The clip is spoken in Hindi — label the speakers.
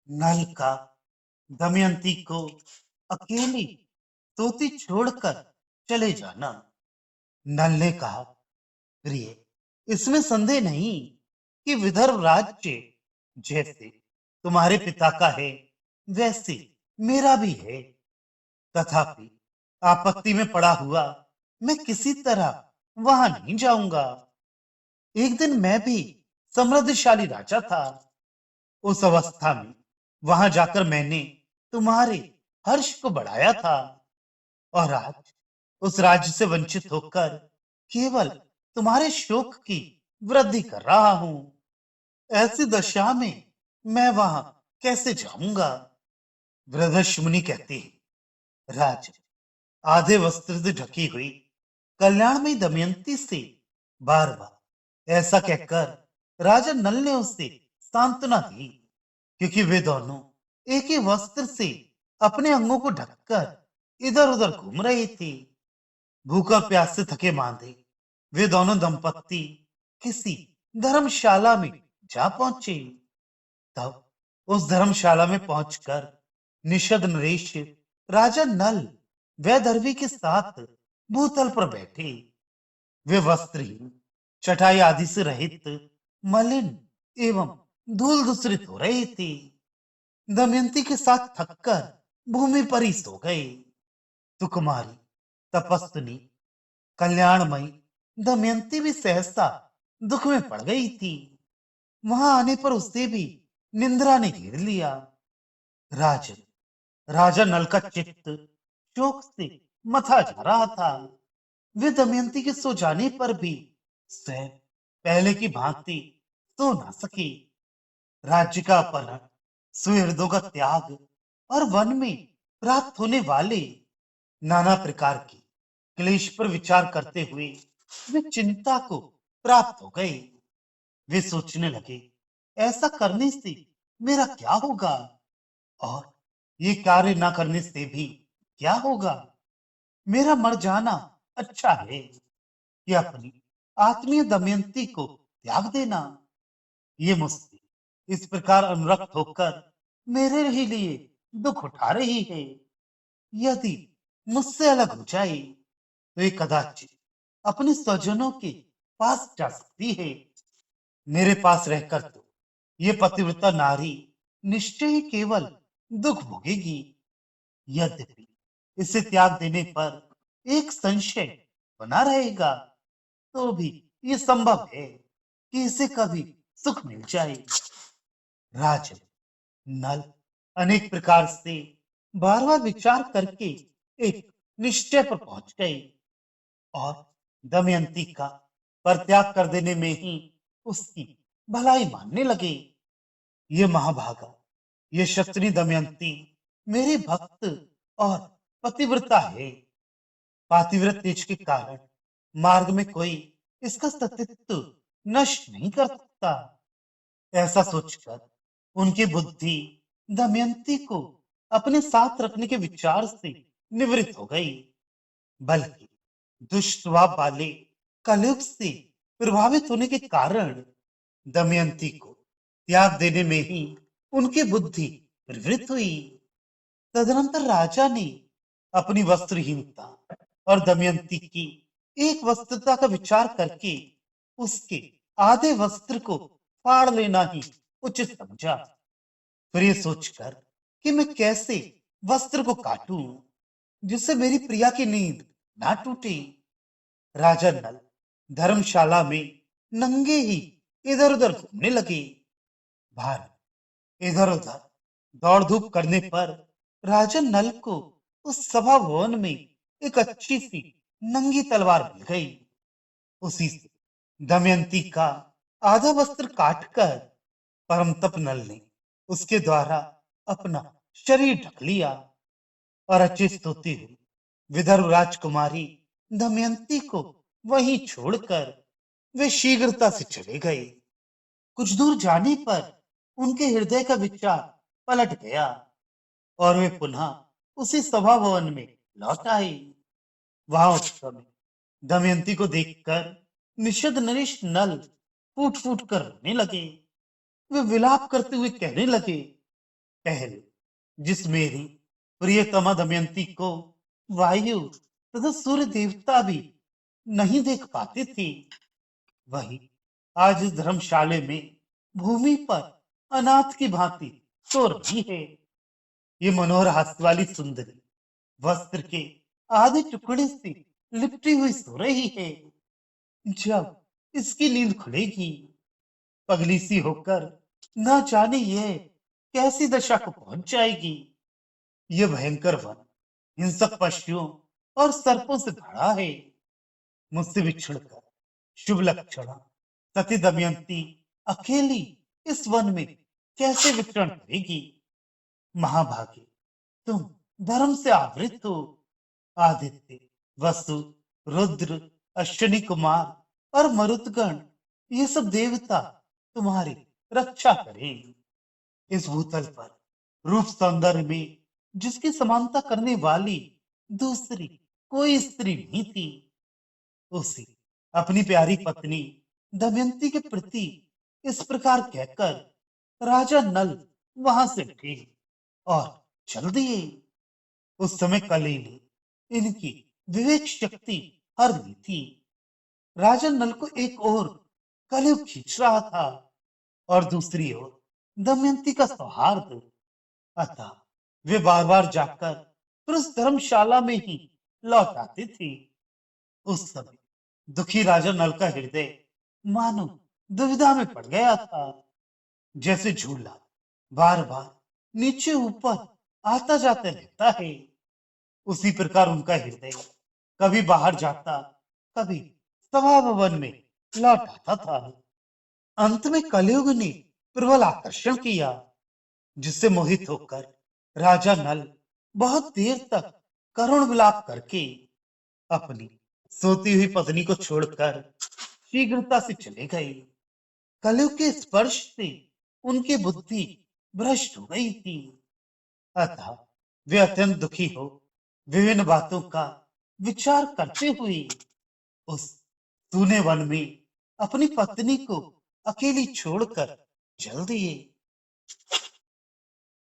Speaker 1: नल का दमयंती को अकेली तोती छोड़कर चले जाना। नल ने कहा, प्रिय, इसमें संदेह नहीं कि विदर्भ राज्य जैसे तुम्हारे पिता का है, वैसे मेरा भी है। तथापि आपत्ति में पड़ा हुआ मैं किसी तरह वहां नहीं जाऊंगा। एक दिन मैं भी समृद्धशाली राजा था। उस अवस्था में वहां जाकर मैंने तुम्हारे हर्ष को बढ़ाया था, और आज उस राज्य से वंचित होकर केवल तुम्हारे शोक की वृद्धि कर रहा हूं। ऐसी दशा में मैं वहां कैसे जाऊंगा? वृद्धश्मुनि कहते हैं, राज, आधे वस्त्र से ढकी हुई कल्याणमयी दमयंती से बार बार ऐसा कहकर राजा नल ने उसे सांत्वना दी, क्योंकि वे दोनों एक ही वस्त्र से अपने अंगों को ढककर इधर उधर घूम रहे थे। भूख और प्यास से थके मांदे वे दोनों दंपत्ति किसी धर्मशाला में जा पहुंचे। तब उस धर्मशाला में पहुंचकर निषद नरेश राजा नल वैदर्भी के साथ भूतल पर बैठे। वे वस्त्रहीन, चटाई आदि से रहित, मलिन एवं धूल दूसरित हो रहे थे। दमयंती के साथ थककर भूमि पर ही सो गए। सुकुमारी, तपस्विनी, कल्याणमयी दमयंती भी सहसा दुख में पड़ गई थी। वहां आने पर उसे भी निंद्रा ने घेर लिया। राजन राजा नल का चित्त शोक से मथा जा रहा था। वे दमयंती के सो जाने पर भी स्वयं पहले की भांति सो न सके। राज्य का अपहरण, सुहृदों का त्याग और वन में प्राप्त होने वाले नाना प्रकार के क्लेश पर विचार करते हुए वे चिंता को प्राप्त हो गए। वे सोचने लगे, ऐसा करने से मेरा क्या होगा, और ये कार्य ना करने से भी क्या होगा? मेरा मर जाना अच्छा है कि अपनी आत्मीय दमयंती को त्याग देना। ये मुझसे इस प्रकार अनुरक्त होकर मेरे ही लिए दुख उठा रही है। यदि मुझसे अलग हो जाए तो ये कदाचित अपने स्वजनों के पास जा सकती है। मेरे पास रहकर तो ये पतिव्रता नारी निश्चय ही केवल दुख भोगेगी। यद्यपि इसे त्याग देने पर एक संशय बना रहेगा, तो भी ये संभव है कि इसे कभी सुख मिल जाए। राजन नल अनेक प्रकार से बार बार विचार करके एक निश्चय पर पहुंच गए, और दमयंती का परित्याग कर देने में ही उसकी भलाई मानने लगे। ये महाभागा, ये शस्त्री दमयंती मेरे भक्त और पतिव्रता है। पातिव्रत तेज के कारण मार्ग में कोई इसका सतीत्व नष्ट नहीं कर सकता। ऐसा सोचकर उनकी बुद्धि दमयंती को अपने साथ रखने के विचार से निवृत्त हो गई। बल्कि दुष्ट स्वभाव वाले कलयुग से प्रभावित होने के कारण दमयंती को त्याग देने में ही उनकी बुद्धि प्रवृत्त हुई। तदनंतर राजा ने अपनी वस्त्रहीनता और दमयंती की एक वस्त्रता का विचार करके उसके आधे वस्त्र को फाड़ लेना ही उचित समझा। फिर ये सोचकर कि मैं कैसे वस्त्र को काटूं जिससे मेरी प्रिया की नींद ना टूटे, राजा नल धर्मशाला में नंगे ही इधर उधर घूमने लगे। भार इधर उधर दौड़ धूप करने पर राजा नल को उस सभा भवन में एक अच्छी सी नंगी तलवार मिल गई। उसी से दमयंती का आधा वस्त्र काटकर परमतप नल ने उसके द्वारा अपना शरीर ढक लिया, और अचित होती हुई विदर्भ राजकुमारी दमयंती को वहीं छोड़कर वे शीघ्रता से चले गए। कुछ दूर जाने पर उनके हृदय का विचार पलट गया, और वे पुनः उसी सभा भवन में लौट आए। वहां उस समय दमयंती को देखकर निषद नरेश नल फूट फूट कर रोने लगे। वे विलाप करते हुए कहने लगे, पहले जिस मेरी प्रियतमा दमयंती को वायु तथा सूर्य देवता भी नहीं देख पाते थे, वही आज इस धर्मशाले में भूमि पर अनाथ की भांति सो रही है। ये मनोहर हास्य वाली सुंदरी वस्त्र के आधे टुकड़े से लिपटी हुई सो रही है। जब इसकी नींद खुलेगी, पगली सी होकर न जाने ये कैसी दशा को पहुंच जाएगी। ये भयंकर वन हिंसक पशुओं और सर्पों से भरा है। मुझसे बिछुड़कर शुभ लक्षणा सती दमयंती अकेली इस वन में कैसे विचरण करेगी। महाभागे, तुम धर्म से आवृत हो। आदित्य, वसु, रुद्र, अश्विनी कुमार और मरुतगण, ये सब देवता तुम्हारी रक्षा करें। इस भूतल पर रूप सौंदर्य में जिसकी समानता करने वाली दूसरी कोई स्त्री नहीं थी, उसे अपनी प्यारी पत्नी दमयंती के प्रति इस प्रकार कहकर राजा नल वहां से उठे और चल दिए। उस समय कली ने इनकी विवेक शक्ति हर ली थी। राजा नल को एक ओर कलयुग खींच रहा था और दूसरी ओर दमयंती का सौहार्द। अतः वे बार बार जाकर फिर उस धर्मशाला में ही लौट आते थे। उस समय दुखी राजा नल का हृदय मानो दुविधा में पड़ गया था। जैसे झूला बार बार नीचे ऊपर आता जाता रहता है, उसी प्रकार उनका हृदय कभी बाहर जाता, कभी सभा भवन में लौट आता था। अंत में कलयुग ने प्रबल आकर्षण किया, जिससे मोहित होकर राजा नल बहुत देर तक करुण विलाप करके अपनी सोती हुई पत्नी को छोड़कर शीघ्रता से चले गए। कलयुग के स्पर्श से उनकी बुद्धि भ्रष्ट हो गई थी। अतः वे अत्यंत दुखी हो विभिन्न बातों का विचार करते हुए उस सूने वन में अपनी पत्नी को अकेली छोड़कर चल दिए।